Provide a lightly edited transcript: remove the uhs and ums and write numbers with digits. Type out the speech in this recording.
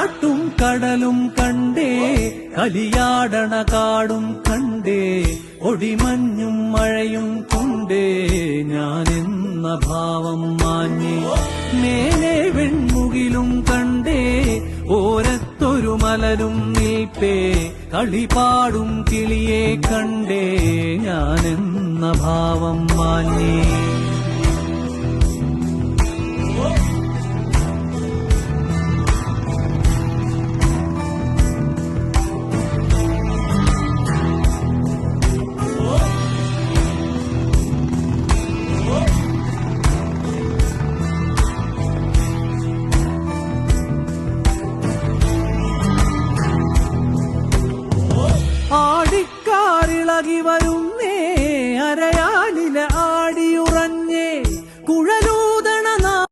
കാട്ടും കടലും കണ്ടേ, കലിയാടണ കാടും കണ്ടേ, ഒടിമഞ്ഞും മഴയും കൊണ്ടേ ഞാനെന്ന ഭാവം മാഞ്ഞേ. മേലെ വെൺമുകിലും കണ്ടേ, ഓരത്തൊരു മലരും നിൽപ്പേ, കളിപാടും കിളിയെ കണ്ടേ ഞാനെന്ന ഭാവം മാഞ്ഞേ. ആടിക്കാറിളകി വരൂ